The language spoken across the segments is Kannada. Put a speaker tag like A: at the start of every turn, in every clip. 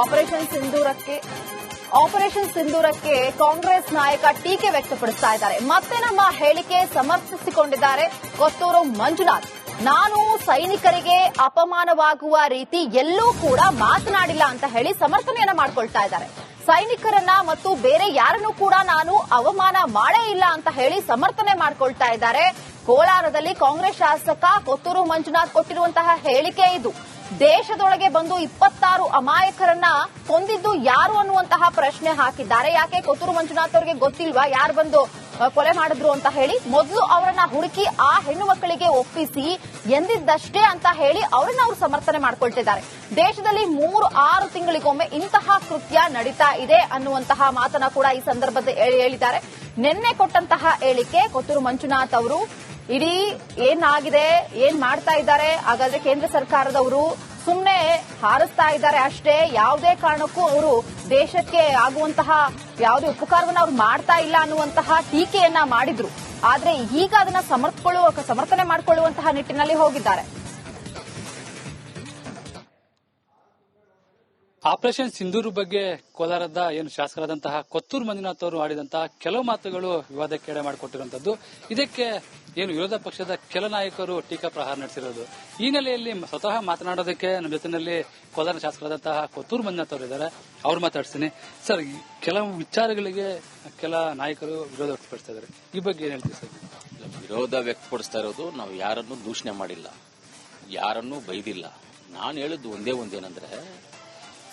A: ಆಪರೇಷನ್ ಸಿಂಧೂರಕ್ಕೆ ಕಾಂಗ್ರೆಸ್ ನಾಯಕ ಟೀಕೆ ವ್ಯಕ್ತಪಡಿಸ್ತಾ ಇದ್ದಾರೆ. ಮತ್ತೆ ನಮ್ಮ ಹೇಳಿಕೆ ಸಮರ್ಥಿಸಿಕೊಂಡಿದ್ದಾರೆ ಕೊತ್ತೂರು ಮಂಜುನಾಥ್. ನಾನು ಸೈನಿಕರಿಗೆ ಅಪಮಾನವಾಗುವ ರೀತಿ ಎಲ್ಲೂ ಕೂಡ ಮಾತನಾಡಿಲ್ಲ ಅಂತ ಹೇಳಿ ಸಮರ್ಥನೆಯನ್ನ ಮಾಡ್ಕೊಳ್ತಾ ಇದ್ದಾರೆ. ಸೈನಿಕರನ್ನ ಮತ್ತು ಬೇರೆ ಯಾರನ್ನೂ ಕೂಡ ನಾನು ಅವಮಾನ ಮಾಡೇ ಇಲ್ಲ ಅಂತ ಹೇಳಿ ಸಮರ್ಥನೆ ಮಾಡ್ಕೊಳ್ತಾ ಇದ್ದಾರೆ. ಕೋಲಾರದಲ್ಲಿ ಕಾಂಗ್ರೆಸ್ ಶಾಸಕ ಕೊತ್ತೂರು ಮಂಜುನಾಥ್ ಕೊಟ್ಟಿರುವಂತಹ ಹೇಳಿಕೆ ಇದು. ದೇಶದೊಳಗೆ ಬಂದು 26 ಅಮಾಯಕರನ್ನ ಕೊಂದಿದ್ದು ಯಾರು ಅನ್ನುವಂತಹ ಪ್ರಶ್ನೆ ಹಾಕಿದ್ದಾರೆ. ಯಾಕೆ ಕೊತ್ತೂರು ಮಂಜುನಾಥ್ ಅವರಿಗೆ ಗೊತ್ತಿಲ್ವಾ ಯಾರು ಬಂದು ಕೊಲೆ ಮಾಡಿದ್ರು ಅಂತ ಹೇಳಿ? ಮೊದಲು ಅವರನ್ನ ಹುಡುಕಿ ಆ ಹೆಣ್ಣು ಮಕ್ಕಳಿಗೆ ಒಪ್ಪಿಸಿ ಎಂದಿದ್ದಷ್ಟೇ ಅಂತ ಹೇಳಿ ಅವರನ್ನ ಅವರು ಸಮರ್ಥನೆ ಮಾಡ್ಕೊಳ್ತಿದ್ದಾರೆ. ದೇಶದಲ್ಲಿ 3-6 ತಿಂಗಳಿಗೊಮ್ಮೆ ಇಂತಹ ಕೃತ್ಯ ನಡೀತಾ ಇದೆ ಅನ್ನುವಂತಹ ಮಾತನ್ನ ಕೂಡ ಈ ಸಂದರ್ಭದಲ್ಲಿ ಹೇಳಿದ್ದಾರೆ. ನಿನ್ನೆ ಕೊಟ್ಟಂತಹ ಹೇಳಿಕೆ ಕೊತ್ತೂರು ಮಂಜುನಾಥ್ ಅವರು ಇಡೀ ಏನಾಗಿದೆ, ಏನ್ ಮಾಡ್ತಾ ಇದ್ದಾರೆ, ಹಾಗಾದ್ರೆ ಕೇಂದ್ರ ಸರ್ಕಾರದವರು ಸುಮ್ಮನೆ ಹಾರಿಸ್ತಾ ಇದ್ದಾರೆ ಅಷ್ಟೇ, ಯಾವುದೇ ಕಾರಣಕ್ಕೂ ಅವರು ದೇಶಕ್ಕೆ ಆಗುವಂತಹ ಯಾವುದೇ ಉಪಕಾರವನ್ನು ಅವರು ಮಾಡ್ತಾ ಇಲ್ಲ ಅನ್ನುವಂತಹ ಟೀಕೆಯನ್ನ ಮಾಡಿದ್ರು. ಆದ್ರೆ ಈಗ ಅದನ್ನ ಸಮರ್ಥನೆ ಮಾಡಿಕೊಳ್ಳುವಂತಹ ನಿಟ್ಟಿನಲ್ಲಿ ಹೋಗಿದ್ದಾರೆ.
B: ಆಪರೇಷನ್ ಸಿಂಧೂರು ಬಗ್ಗೆ ಕೋಲಾರದ ಏನು ಶಾಸಕರಾದಂತಹ ಕೊತ್ತೂರು ಮಂಜುನಾಥ್ ಅವರು ಆಡಿದಂತಹ ಕೆಲವು ಮಾತುಗಳು ವಿವಾದಕ್ಕೆ ಎಡೆ ಮಾಡಿಕೊಟ್ಟಿರುವಂತದ್ದು. ಇದಕ್ಕೆ ಏನು ವಿರೋಧ ಪಕ್ಷದ ಕೆಲ ನಾಯಕರು ಟೀಕಾ ಪ್ರಹಾರ ನಡೆಸಿರೋದು. ಈ ನೆಲೆಯಲ್ಲಿ ಸ್ವತಃ ಮಾತನಾಡೋದಕ್ಕೆ ನಮ್ಮ ಜೊತೆಯಲ್ಲಿ ಕೋಲಾರ ಶಾಸಕರಾದಂತಹ ಕೊತ್ತೂರು ಮಂಜುನಾಥ್ ಅವರು ಇದ್ದಾರೆ. ಅವ್ರು ಮಾತಾಡ್ತೀನಿ. ಸರ್, ಕೆಲವು ವಿಚಾರಗಳಿಗೆ ಕೆಲ ನಾಯಕರು ವಿರೋಧ ವ್ಯಕ್ತಪಡಿಸ್ತಾ ಇದ್ದಾರೆ. ಈ ಬಗ್ಗೆ ಏನ್ ಹೇಳ್ತೀವಿ ಸರ್?
C: ವಿರೋಧ ವ್ಯಕ್ತಪಡಿಸ್ತಾ ಇರೋದು ನಾವು ಯಾರನ್ನೂ ದೂಷಣೆ ಮಾಡಿಲ್ಲ, ಯಾರನ್ನೂ ಬೈದಿಲ್ಲ. ನಾನು ಹೇಳಿದ್ದು ಒಂದೇನಂದ್ರೆ,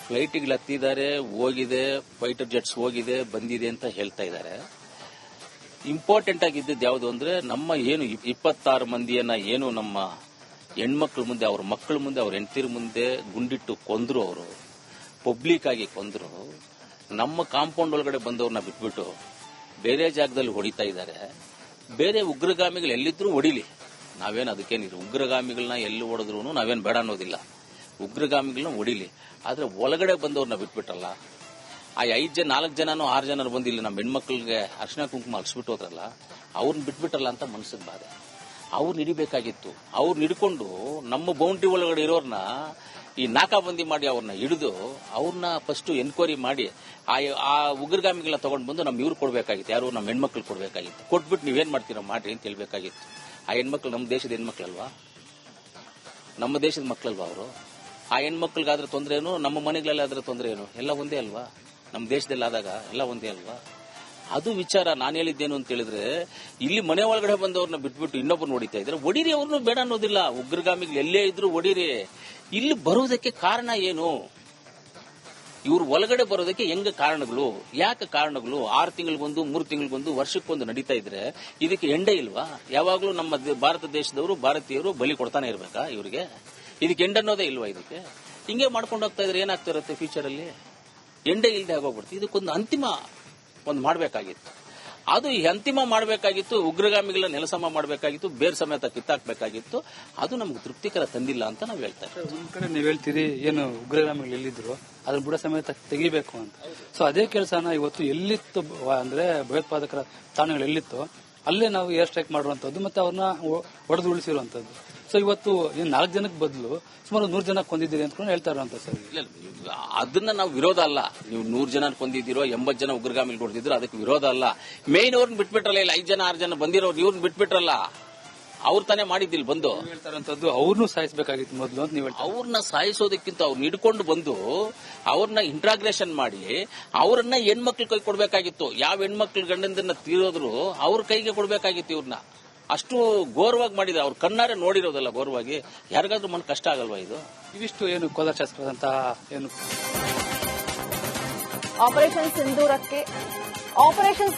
C: ಫ್ಲೈಟ್ಗಳು ಹತ್ತಿದ್ದಾರೆ, ಹೋಗಿದೆ, ಫೈಟರ್ ಜೆಟ್ಸ್ ಹೋಗಿದೆ, ಬಂದಿದೆ ಅಂತ ಹೇಳ್ತಾ ಇದ್ದಾರೆ. ಇಂಪಾರ್ಟೆಂಟ್ ಆಗಿದ್ದದ್ದು ಯಾವುದು ಅಂದ್ರೆ, ನಮ್ಮ ಏನು 26 ಮಂದಿಯನ್ನ ಏನು ನಮ್ಮ ಹೆಣ್ಮಕ್ಳ ಮುಂದೆ, ಅವ್ರ ಮಕ್ಕಳ ಮುಂದೆ, ಅವ್ರ ಹೆಂಡತಿರ ಮುಂದೆ ಗುಂಡಿಟ್ಟು ಕೊಂದ್ರು, ಅವರು ಪಬ್ಲಿಕ್ ಆಗಿ ಕೊಂದ್ರು. ನಮ್ಮ ಕಾಂಪೌಂಡ್ ಒಳಗಡೆ ಬಂದವ್ರನ್ನ ಬಿಟ್ಬಿಟ್ಟು ಬೇರೆ ಜಾಗದಲ್ಲಿ ಹೊಡಿತಾ ಇದ್ದಾರೆ. ಬೇರೆ ಉಗ್ರಗಾಮಿಗಳು ಎಲ್ಲಿದ್ರು ಹೊಡಿಲಿ, ನಾವೇನು ಅದಕ್ಕೇನಿಲ್ಲ. ಉಗ್ರಗಾಮಿಗಳನ್ನ ಎಲ್ಲಿ ಹೊಡೆದ್ರು ನಾವೇನು ಬೇಡ ಅನ್ನೋದಿಲ್ಲ. ಉಗ್ರಗಾಮಿಗಳನ್ನ ಹೊಡಿಲಿ, ಆದ್ರೆ ಒಳಗಡೆ ಬಂದವ್ರನ್ನ ಬಿಟ್ಬಿಟ್ರಲ್ಲ. ಆ 4 ಜನನೋ 6 ಜನರು ಬಂದಿಲ್ಲ ನಮ್ಮ ಹೆಣ್ಮಕ್ಳಿಗೆ ಅರ್ಶಿನ ಕುಂಕುಮ ಹರಿಸ್ಬಿಟ್ಟು ಹೋದ್ರಲ್ಲ, ಅವ್ರನ್ನ ಬಿಟ್ಬಿಟ್ರಲ್ಲ ಅಂತ ಮನಸ್ಸಿಗೆ ಬಾಧೆ. ಅವ್ರನ್ನ ಹಿಡಿಬೇಕಾಗಿತ್ತು. ಅವ್ರನ್ನ ಹಿಡ್ಕೊಂಡು ನಮ್ಮ ಬೌಂಡ್ರಿ ಒಳಗಡೆ ಇರೋರ್ನ ಈ ನಾಕಾಬಂದಿ ಮಾಡಿ ಅವ್ರನ್ನ ಹಿಡಿದು ಅವ್ರನ್ನ ಫಸ್ಟ್ ಎನ್ಕ್ವೈರಿ ಮಾಡಿ ಆ ಉಗ್ರಗಾಮಿಗಳನ್ನ ತಗೊಂಡು ಬಂದು ನಮ್ಮ ಇವ್ರು ಕೊಡ್ಬೇಕಾಗಿತ್ತು. ಯಾರು? ನಮ್ಮ ಹೆಣ್ಮಕ್ಳು ಕೊಡ್ಬೇಕಾಗಿತ್ತು. ಕೊಟ್ಬಿಟ್ಟು ನೀವೇನ್ ಮಾಡ್ತೀರಾ ಮಾಡ್ರಿ ಅಂತ ಹೇಳ್ಬೇಕಾಗಿತ್ತು. ಆ ಹೆಣ್ಮಕ್ಳು ನಮ್ಮ ದೇಶದ ಹೆಣ್ಮಕ್ಳಲ್ವಾ? ನಮ್ಮ ದೇಶದ ಮಕ್ಕಳಲ್ವಾ ಅವರು? ಆ ಹೆಣ್ಮಕ್ಳಿಗಾದ್ರೆ ತೊಂದರೆ ಏನು, ನಮ್ಮ ಮನೆಗಳಲ್ಲಾದ್ರೆ ತೊಂದರೆ ಏನು? ಎಲ್ಲ ಒಂದೇ ಅಲ್ವಾ? ನಮ್ಮ ದೇಶದಲ್ಲಿ ಆದಾಗ ಎಲ್ಲ ಒಂದೇ ಅಲ್ವಾ? ಅದು ವಿಚಾರ. ನಾನು ಹೇಳಿದ್ದೇನು ಅಂತ ಹೇಳಿದ್ರೆ, ಇಲ್ಲಿ ಮನೆ ಒಳಗಡೆ ಬಂದವ್ರನ್ನ ಬಿಟ್ಬಿಟ್ಟು ಇನ್ನೊಬ್ಬರು ಹೊಡಿತಾ ಇದ್ರೆ ಹೊಡಿರಿ, ಅವ್ರನ್ನು ಬೇಡ ಅನ್ನೋದಿಲ್ಲ. ಉಗ್ರಗಾಮಿಗಳು ಎಲ್ಲೇ ಇದ್ರು ಹೊಡಿರಿ. ಇಲ್ಲಿ ಬರೋದಕ್ಕೆ ಕಾರಣ ಏನು? ಇವ್ರು ಒಳಗಡೆ ಬರೋದಕ್ಕೆ ಹೆಂಗ ಕಾರಣಗಳು? ಯಾಕೆ ಕಾರಣಗಳು? 6 ತಿಂಗಳಿಗೊಂದು, 3 ತಿಂಗಳಿಗೊಂದು, ವರ್ಷಕ್ಕೊಂದು ನಡೀತಾ ಇದ್ರೆ ಇದಕ್ಕೆ ಎಂಡೇ ಇಲ್ವಾ? ಯಾವಾಗ್ಲೂ ನಮ್ಮ ಭಾರತ ದೇಶದವರು, ಭಾರತೀಯರು ಬಲಿ ಕೊಡ್ತಾನೆ ಇರ್ಬೇಕಾ ಇವರಿಗೆ? ಇದಕ್ಕೆ ಎಂಡ್ ಅನ್ನೋದೇ ಇಲ್ವಾ? ಇದಕ್ಕೆ ಹಿಂಗೆ ಮಾಡ್ಕೊಂಡು ಹೋಗ್ತಾ ಇದ್ರೆ ಏನಾಗ್ತಾ ಇರುತ್ತೆ ಫ್ಯೂಚರ್ ಅಲ್ಲಿ? ಎಂಡೇ ಇಲ್ಲದೆ ಆಗೋಗ್ಬಿಡ್ತು. ಇದಕ್ಕೊಂದು ಅಂತಿಮ ಮಾಡಬೇಕಾಗಿತ್ತು. ಅದು ಈ ಅಂತಿಮ ಮಾಡಬೇಕಾಗಿತ್ತು. ಉಗ್ರಗಾಮಿಗಳನ್ನ ನೆಲಸಮ ಮಾಡಬೇಕಾಗಿತ್ತು, ಬೇರ್ ಸಮೇತ ಕಿತ್ತಾಕ್ಬೇಕಾಗಿತ್ತು. ಅದು ನಮ್ಗೆ ತೃಪ್ತಿಕರ ತಂದಿಲ್ಲ ಅಂತ ನಾವು ಹೇಳ್ತಾ ಇದ್ದೀವಿ.
B: ಒಂದ್ ಕಡೆ ನೀವ್ ಹೇಳ್ತೀರಿ ಏನು ಉಗ್ರಗಾಮಿಗಳು ಎಲ್ಲಿದ್ರು ಅದನ್ನ ಬುಡ ಸಮೇತ ತೆಗಿಬೇಕು ಅಂತ. ಸೊ ಅದೇ ಕೆಲಸನ ಇವತ್ತು ಎಲ್ಲಿತ್ತು ಅಂದ್ರೆ ಭಯೋತ್ಪಾದಕರ ತಾಣಗಳು ಎಲ್ಲಿತ್ತು ಅಲ್ಲೇ ನಾವು ಏರ್ ಸ್ಟ್ರೈಕ್ ಮಾಡುವಂತದ್ದು ಮತ್ತೆ ಅವ್ರನ್ನ ಹೊಡೆದು ಉಳಿಸಿರುವಂತದ್ದು. ಸೊ ಇವತ್ತು 4 ಜನಕ್ಕೆ ಬದಲು ಸುಮಾರು 100 ಜನ ಕೊಂದಿದ್ದೀರಿ ಅಂತ ಹೇಳ್ತಾ ಇರುವಂತ ಸರ್.
C: ಅದನ್ನ ನಾವು ವಿರೋಧ ಅಲ್ಲ. ನೀವು 100 ಜನ ಕೊಂದಿದ್ದೀರೋ, 80 ಜನ ಉಗ್ರಗಾಮಿಗಳು ಹೊಡೆದಿದ್ರು, ಅದಕ್ಕೆ ವಿರೋಧ ಅಲ್ಲ. ಮೇನ್ ಅವ್ರನ್ನ ಬಿಟ್ಬಿಟ್ರಲ್ಲ, ಇಲ್ಲ 5 ಜನ 6 ಜನ ಬಂದಿರೋರು ಇವ್ರನ್ನ ಬಿಟ್ಬಿಟ್ರಲ್ಲ. ಅವ್ರು ತಾನೇ ಮಾಡಿದ್ದಿಲ್ಲ ಬಂದು.
B: ಹೇಳ್ತಾರಂತದ್ದು ಅವ್ರನ್ನೂ ಸಾಯಿಸಬೇಕಾಗಿತ್ತು ಮೊದಲು ಅಂತ ನೀವು.
C: ಅವ್ರನ್ನ ಸಾಯಿಸೋದಕ್ಕಿಂತ ಅವ್ರನ್ನ ಹಿಡ್ಕೊಂಡು ಬಂದು ಅವ್ರನ್ನ ಇಂಟ್ರಾಗ್ರೇಷನ್ ಮಾಡಿ ಅವ್ರನ್ನ ಹೆಣ್ಮಕ್ಳ ಕೈ ಕೊಡ್ಬೇಕಾಗಿತ್ತು. ಯಾವ ಹೆಣ್ಮಕ್ಳು ಗಂಡಂದನ್ನ ತೀರೋದ್ರು ಅವ್ರ ಕೈಗೆ ಕೊಡ್ಬೇಕಾಗಿತ್ತು. ಇವ್ರನ್ನ ಅಷ್ಟು ಗೌರವವಾಗಿ ಮಾಡಿದ್ರೆ, ಅವ್ರ ಕಣ್ಣಾರೆ ನೋಡಿರೋದಲ್ಲ ಗೌರವವಾಗಿ. ಯಾರಿಗಾದ್ರೂ ಮನ್ ಕಷ್ಟ ಆಗಲ್ವಾ ಇದು?
B: ಇವಿಷ್ಟು ಏನು ಕೋಲಾರ ಶಾಸಕರಾದಂತಹ ಏನು
A: ಆಪರೇಷನ್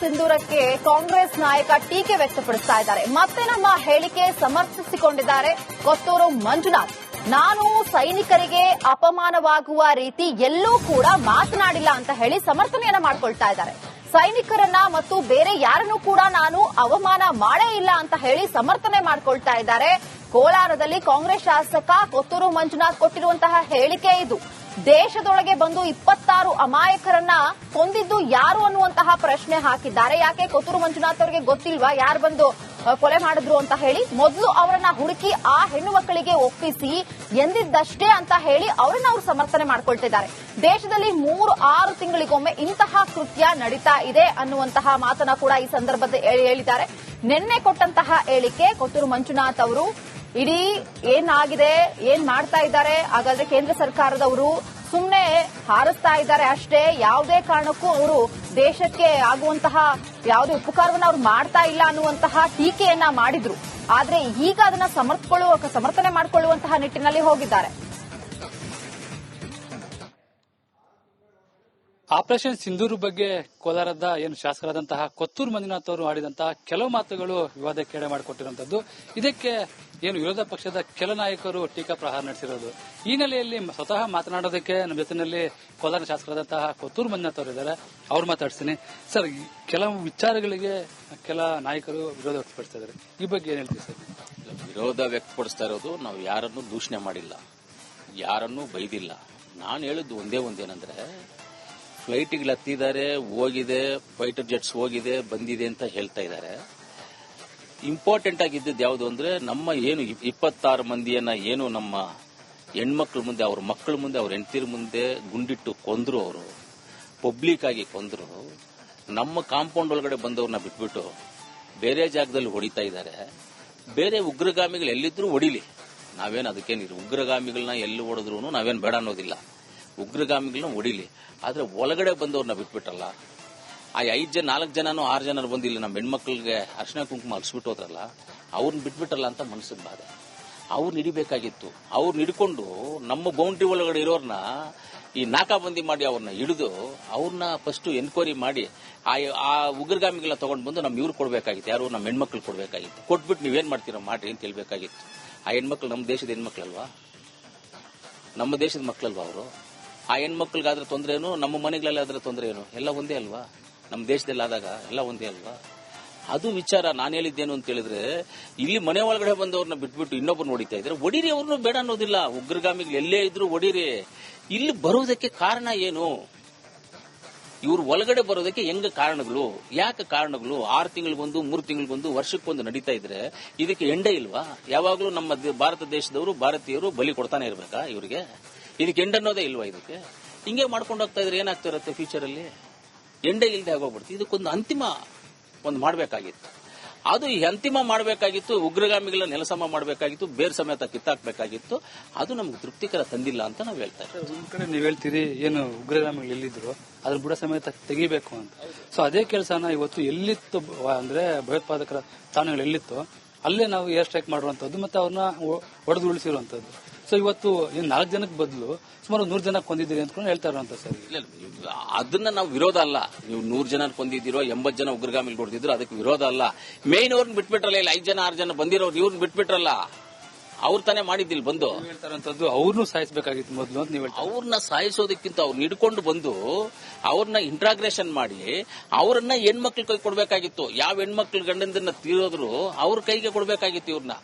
A: ಸಿಂಧೂರಕ್ಕೆ ಕಾಂಗ್ರೆಸ್ ನಾಯಕ ಟೀಕೆ ವ್ಯಕ್ತಪಡಿಸ್ತಾ ಇದ್ದಾರೆ. ಮತ್ತೆ ನಮ್ಮ ಹೇಳಿಕೆ ಸಮರ್ಥಿಸಿಕೊಂಡಿದ್ದಾರೆ ಕೊತ್ತೂರು ಮಂಜುನಾಥ್. ನಾನು ಸೈನಿಕರಿಗೆ ಅಪಮಾನವಾಗುವ ರೀತಿ ಎಲ್ಲೂ ಕೂಡ ಮಾತನಾಡಿಲ್ಲ ಅಂತ ಹೇಳಿ ಸಮರ್ಥನೆಯನ್ನ ಮಾಡ್ಕೊಳ್ತಾ ಇದ್ದಾರೆ. ಸೈನಿಕರನ್ನ ಮತ್ತು ಬೇರೆ ಯಾರನ್ನೂ ಕೂಡ ನಾನು ಅವಮಾನ ಮಾಡೇ ಇಲ್ಲ ಅಂತ ಹೇಳಿ ಸಮರ್ಥನೆ ಮಾಡ್ಕೊಳ್ತಾ ಇದ್ದಾರೆ. ಕೋಲಾರದಲ್ಲಿ ಕಾಂಗ್ರೆಸ್ ಶಾಸಕ ಕೊತ್ತೂರು ಮಂಜುನಾಥ್ ಕೊಟ್ಟಿರುವಂತಹ ಹೇಳಿಕೆ ಇದು. ದೇಶದೊಳಗೆ ಬಂದು 26 ಅಮಾಯಕರನ್ನ ಕೊಂದಿದ್ದು ಯಾರು ಅನ್ನುವಂತಹ ಪ್ರಶ್ನೆ ಹಾಕಿದ್ದಾರೆ. ಯಾಕೆ ಕೊತ್ತೂರು ಮಂಜುನಾಥ್ ಅವರಿಗೆ ಗೊತ್ತಿಲ್ವಾ ಯಾರು ಬಂದು ಕೊಲೆ ಮಾಡಿದ್ರು ಅಂತ ಹೇಳಿ ಮೊದಲು ಅವರನ್ನ ಹುಡುಕಿ ಆ ಹೆಣ್ಣು ಮಕ್ಕಳಿಗೆ ಒಪ್ಪಿಸಿ ಎಂದಿದ್ದಷ್ಟೇ ಅಂತ ಹೇಳಿ ಅವರನ್ನ ಅವರು ಸಮರ್ಥನೆ ಮಾಡ್ಕೊಳ್ತಿದ್ದಾರೆ. ದೇಶದಲ್ಲಿ 3-6 ತಿಂಗಳಿಗೊಮ್ಮೆ ಇಂತಹ ಕೃತ್ಯ ನಡೀತಾ ಇದೆ ಅನ್ನುವಂತಹ ಮಾತನ್ನ ಕೂಡ ಈ ಸಂದರ್ಭದಲ್ಲಿ ಹೇಳಿದ್ದಾರೆ. ನಿನ್ನೆ ಕೊಟ್ಟಂತಹ ಹೇಳಿಕೆ ಕೊತ್ತೂರು ಮಂಜುನಾಥ್ ಅವರು ಇಡೀ ಏನಾಗಿದೆ, ಏನ್ ಮಾಡ್ತಾ ಇದ್ದಾರೆ, ಹಾಗಾದ್ರೆ ಕೇಂದ್ರ ಸರ್ಕಾರದವರು ಸುಮ್ಮನೆ ಹಾರಿಸ್ತಾ ಇದ್ದಾರೆ ಅಷ್ಟೇ, ಯಾವುದೇ ಕಾರಣಕ್ಕೂ ಅವರು ದೇಶಕ್ಕೆ ಆಗುವಂತಹ ಯಾವುದೇ ಉಪಕಾರವನ್ನು ಅವರು ಮಾಡ್ತಾ ಇಲ್ಲ ಅನ್ನುವಂತಹ ಟೀಕೆಯನ್ನ ಮಾಡಿದ್ರು. ಆದ್ರೆ ಈಗ ಅದನ್ನ ಸಮರ್ಥನೆ ಮಾಡಿಕೊಳ್ಳುವಂತಹ ನಿಟ್ಟಿನಲ್ಲಿ ಹೋಗಿದ್ದಾರೆ.
B: ಆಪರೇಷನ್ ಸಿಂಧೂರು ಬಗ್ಗೆ ಕೋಲಾರದ ಏನು ಶಾಸಕರಾದಂತಹ ಕೊತ್ತೂರು ಮಂಜುನಾಥ್ ಅವರು ಆಡಿದಂತಹ ಕೆಲವು ಮಾತುಗಳು ವಿವಾದಕ್ಕೆ ಎಡೆ ಮಾಡಿಕೊಟ್ಟಿರುವಂತದ್ದು. ಇದಕ್ಕೆ ಏನು ವಿರೋಧ ಪಕ್ಷದ ಕೆಲ ನಾಯಕರು ಟೀಕಾ ಪ್ರಹಾರ ನಡೆಸಿರೋದು. ಈ ನೆಲೆಯಲ್ಲಿ ಸ್ವತಃ ಮಾತನಾಡೋದಕ್ಕೆ ನಮ್ಮ ಜೊತೆಯಲ್ಲಿ ಕೋಲಾರ ಶಾಸಕರಾದಂತಹ ಕೊತ್ತೂರು ಮಂಜುನಾಥ್ ಅವರು ಇದ್ದಾರೆ. ಅವ್ರು ಮಾತಾಡ್ತೀನಿ. ಸರ್, ಕೆಲವು ವಿಚಾರಗಳಿಗೆ ಕೆಲ ನಾಯಕರು ವಿರೋಧ ವ್ಯಕ್ತಪಡಿಸ್ತಾ ಇದ್ದಾರೆ. ಈ ಬಗ್ಗೆ ಏನ್ ಹೇಳ್ತೀವಿ ಸರ್?
C: ವಿರೋಧ ವ್ಯಕ್ತಪಡಿಸ್ತಾ ಇರೋದು ನಾವು ಯಾರನ್ನೂ ದೂಷಣೆ ಮಾಡಿಲ್ಲ, ಯಾರನ್ನೂ ಬೈದಿಲ್ಲ. ನಾನು ಹೇಳಿದ್ದು ಒಂದೇನಂದ್ರೆ, ಫ್ಲೈಟಿಗೆ ಹತ್ತಿದ್ದಾರೆ, ಹೋಗಿದೆ, ಫೈಟರ್ ಜೆಟ್ಸ್ ಹೋಗಿದೆ, ಬಂದಿದೆ ಅಂತ ಹೇಳ್ತಾ ಇದ್ದಾರೆ. ಇಂಪಾರ್ಟೆಂಟ್ ಆಗಿದ್ದದ್ದು ಯಾವುದು ಅಂದ್ರೆ, ನಮ್ಮ ಏನು 26 ಮಂದಿಯನ್ನ ಏನು ನಮ್ಮ ಹೆಣ್ಮಕ್ಳ ಮುಂದೆ, ಅವ್ರ ಮಕ್ಕಳ ಮುಂದೆ, ಅವ್ರ ಹೆಂಡತಿರ ಮುಂದೆ ಗುಂಡಿಟ್ಟು ಕೊಂದ್ರು, ಅವರು ಪಬ್ಲಿಕ್ ಆಗಿ ಕೊಂದ್ರು. ನಮ್ಮ ಕಾಂಪೌಂಡ್ ಒಳಗಡೆ ಬಂದವ್ರನ್ನ ಬಿಟ್ಬಿಟ್ಟು ಬೇರೆ ಜಾಗದಲ್ಲಿ ಹೊಡಿತಾ ಇದ್ದಾರೆ. ಬೇರೆ ಉಗ್ರಗಾಮಿಗಳು ಎಲ್ಲಿದ್ರು ಹೊಡಿಲಿ, ನಾವೇನು ಅದಕ್ಕೇನಿಲ್ಲ. ಉಗ್ರಗಾಮಿಗಳನ್ನ ಎಲ್ಲಿ ಹೊಡೆದ್ರು ನಾವೇನು ಬೇಡ ಅನ್ನೋದಿಲ್ಲ. ಉಗ್ರಗಾಮಿಗಳನ್ನ ಹೊಡಿಲಿ, ಆದ್ರೆ ಒಳಗಡೆ ಬಂದವ್ರನ್ನ ಬಿಟ್ಬಿಟ್ರಲ್ಲ. ಆ 4 ಜನನೋ 6 ಜನ ಬಂದಿಲ್ಲ, ನಮ್ಮ ಹೆಣ್ಮಕ್ಳಿಗೆ ಅರ್ಶಿನ ಕುಂಕುಮ ಹರಿಸ್ಬಿಟ್ಟು ಹೋದ್ರಲ್ಲ, ಅವ್ರನ್ನ ಬಿಟ್ಬಿಟ್ರಲ್ಲ ಅಂತ ಮನಸ್ಸಿಗೆ ಬಾಧೆ. ಅವ್ರನ್ನ ಹಿಡಿಬೇಕಾಗಿತ್ತು. ಅವ್ರನ್ನ ಹಿಡ್ಕೊಂಡು ನಮ್ಮ ಬೌಂಡ್ರಿ ಒಳಗಡೆ ಇರೋರ್ನ ಈ ನಾಕಾಬಂದಿ ಮಾಡಿ ಅವ್ರನ್ನ ಹಿಡಿದು ಅವ್ರನ್ನ ಫಸ್ಟ್ ಎನ್ಕ್ವೈರಿ ಮಾಡಿ ಆ ಉಗ್ರಗಾಮಿಗಳನ್ನ ತಗೊಂಡು ಬಂದು ನಮ್ ಇವ್ರು ಕೊಡ್ಬೇಕಾಗಿತ್ತು. ಯಾರು? ನಮ್ಮ ಹೆಣ್ಮಕ್ಳು ಕೊಡ್ಬೇಕಾಗಿತ್ತು. ಕೊಟ್ಬಿಟ್ಟು ನೀವೇನ್ ಮಾಡ್ತೀರಾ ಮಾಡ್ರಿ ಅಂತ ಹೇಳ್ಬೇಕಾಗಿತ್ತು. ಆ ಹೆಣ್ಮಕ್ಳು ನಮ್ಮ ದೇಶದ ಹೆಣ್ಮಕ್ಳಲ್ವಾ, ನಮ್ಮ ದೇಶದ ಮಕ್ಳಲ್ವಾ ಅವರು? ಆ ಹೆಣ್ಮಕ್ಳಿಗಾದ್ರೆ ತೊಂದ್ರೆ ಏನು, ನಮ್ಮ ಮನೆಗಳಲ್ಲಿ ಆದ್ರೆ ತೊಂದ್ರೆ ಏನು? ಎಲ್ಲ ಒಂದೇ ಅಲ್ವಾ? ನಮ್ಮ ದೇಶದಲ್ಲಿ ಆದಾಗ ಎಲ್ಲ ಒಂದೇ ಅಲ್ವಾ? ಅದು ವಿಚಾರ. ನಾನು ಹೇಳಿದ್ದೇನು ಅಂತ ಹೇಳಿದ್ರೆ, ಇಲ್ಲಿ ಮನೆ ಒಳಗಡೆ ಬಂದವ್ರನ್ನ ಬಿಟ್ಬಿಟ್ಟು ಇನ್ನೊಬ್ಬರು ಹೊಡಿತಾ ಇದ್ರೆ ಹೊಡಿರಿ, ಅವ್ರನ್ನು ಬೇಡ ಅನ್ನೋದಿಲ್ಲ. ಉಗ್ರಗಾಮಿಗಳು ಎಲ್ಲೇ ಇದ್ರು ಹೊಡಿರಿ. ಇಲ್ಲಿ ಬರೋದಕ್ಕೆ ಕಾರಣ ಏನು? ಇವ್ರು ಒಳಗಡೆ ಬರೋದಕ್ಕೆ ಹೆಂಗ ಕಾರಣಗಳು, ಯಾಕೆ ಕಾರಣಗಳು? 6 ತಿಂಗಳಿಗೊಂದು, 3 ತಿಂಗಳಿಗೊಂದು, ವರ್ಷಕ್ಕೊಂದು ನಡೀತಾ ಇದ್ರೆ ಇದಕ್ಕೆ ಎಂಡೇ ಇಲ್ವಾ? ಯಾವಾಗ್ಲೂ ನಮ್ಮ ಭಾರತ ದೇಶದವರು, ಭಾರತೀಯರು ಬಲಿ ಕೊಡ್ತಾನೆ ಇರ್ಬೇಕಾ ಇವರಿಗೆ? ಇದಕ್ಕೆ ಎಂಡ್ ಅನ್ನೋದೇ ಇಲ್ವಾ? ಇದಕ್ಕೆ ಹಿಂಗೆ ಮಾಡ್ಕೊಂಡು ಹೋಗ್ತಾ ಇದ್ರೆ ಏನಾಗ್ತಾ ಇರುತ್ತೆ ಫ್ಯೂಚರ್ ಅಲ್ಲಿ? ಎಂಡೇ ಇಲ್ಲದೆ ಆಗೋಗ್ಬಿಡ್ತು. ಇದಕ್ಕೊಂದು ಅಂತಿಮ ಮಾಡಬೇಕಾಗಿತ್ತು. ಅದು ಈ ಅಂತಿಮ ಮಾಡಬೇಕಾಗಿತ್ತು. ಉಗ್ರಗಾಮಿಗಳ ನೆಲಸಮ ಮಾಡಬೇಕಾಗಿತ್ತು, ಬೇರ್ ಸಮೇತ ಕಿತ್ತಾಕ್ಬೇಕಾಗಿತ್ತು. ಅದು ನಮ್ಗೆ ತೃಪ್ತಿಕರ ತಂದಿಲ್ಲ ಅಂತ ನಾವು ಹೇಳ್ತಾ ಇದ್ದೀವಿ.
B: ಒಂದ್ ಕಡೆ ನೀವ್ ಹೇಳ್ತೀರಿ ಏನು ಉಗ್ರಗಾಮಿಗಳು ಎಲ್ಲಿದ್ರು ಅದ್ರ ಬುಡ ಸಮೇತ ತೆಗಿಬೇಕು ಅಂತ. ಸೊ ಅದೇ ಕೆಲಸನ ಇವತ್ತು ಎಲ್ಲಿತ್ತು ಅಂದ್ರೆ ಭಯೋತ್ಪಾದಕರ ತಾಣಗಳು ಎಲ್ಲಿತ್ತು ಅಲ್ಲೇ ನಾವು ಏರ್ ಸ್ಟ್ರೈಕ್ ಮಾಡುವಂತದ್ದು ಮತ್ತೆ ಅವ್ರನ್ನ ಹೊಡೆದು ಉಳಿಸಿರುವಂತದ್ದು. ಸೊ ಇವತ್ತು 4 ಜನಕ್ಕೆ ಬದಲು ಸುಮಾರು 100 ಜನ ಕೊಂದಿದ್ದೀರಿ ಅಂತ ಹೇಳ್ತಾ ಇರುವಂತ ಸರ್.
C: ಅದನ್ನ ನಾವು ವಿರೋಧ ಅಲ್ಲ. ನೀವು 100 ಜನ ಕೊಂದಿದ್ದೀರೋ, 80 ಜನ ಉಗ್ರಗಾಮಿಗಳು ಹೊಡೆದಿದ್ರು, ಅದಕ್ಕೆ ವಿರೋಧ ಅಲ್ಲ. ಮೇನ್ ಅವ್ರನ್ನ ಬಿಟ್ಬಿಟ್ರಲ್ಲ, ಇಲ್ಲ 5 ಜನ 6 ಜನ ಬಂದಿರೋರು ಇವ್ರನ್ನ ಬಿಟ್ಬಿಟ್ರಲ್ಲ, ಅವ್ರ ತಾನೇ ಮಾಡಿದ್ದಿಲ್ಲ ಬಂದು.
B: ಹೇಳ್ತಾರಂತದ್ದು ಅವ್ರನ್ನೂ ಸಾಯಿಸಬೇಕಾಗಿತ್ತು ಮೊದಲು ಅಂತ ನೀವು.
C: ಅವ್ರನ್ನ ಸಾಯಿಸೋದಕ್ಕಿಂತ ಅವ್ರನ್ನ ಹಿಡ್ಕೊಂಡು ಬಂದು ಅವ್ರನ್ನ ಇಂಟ್ರಾಗ್ರೇಷನ್ ಮಾಡಿ ಅವ್ರನ್ನ ಹೆಣ್ಮಕ್ಳ ಕೈ ಕೊಡ್ಬೇಕಾಗಿತ್ತು. ಯಾವ ಹೆಣ್ಮಕ್ಳು ಗಂಡಂದನ್ನ ತೀರೋದ್ರು ಅವ್ರ ಕೈಗೆ ಕೊಡ್ಬೇಕಾಗಿತ್ತು. ಇವ್ರನ್ನ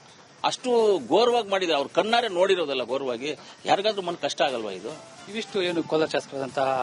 C: ಅಷ್ಟು ಘೋರವಾಗಿ ಮಾಡಿದ್ರೆ, ಅವ್ರ ಕಣ್ಣಾರೆ ನೋಡಿರೋದಲ್ಲ ಘೋರವಾಗಿ. ಯಾರಿಗಾದ್ರೂ ಮನ್ ಕಷ್ಟ ಆಗಲ್ವಾ ಇದು?
B: ಇವಿಷ್ಟು ಏನು ಕೋಲಾರ ಶಾಸಕರಾದಂತಹ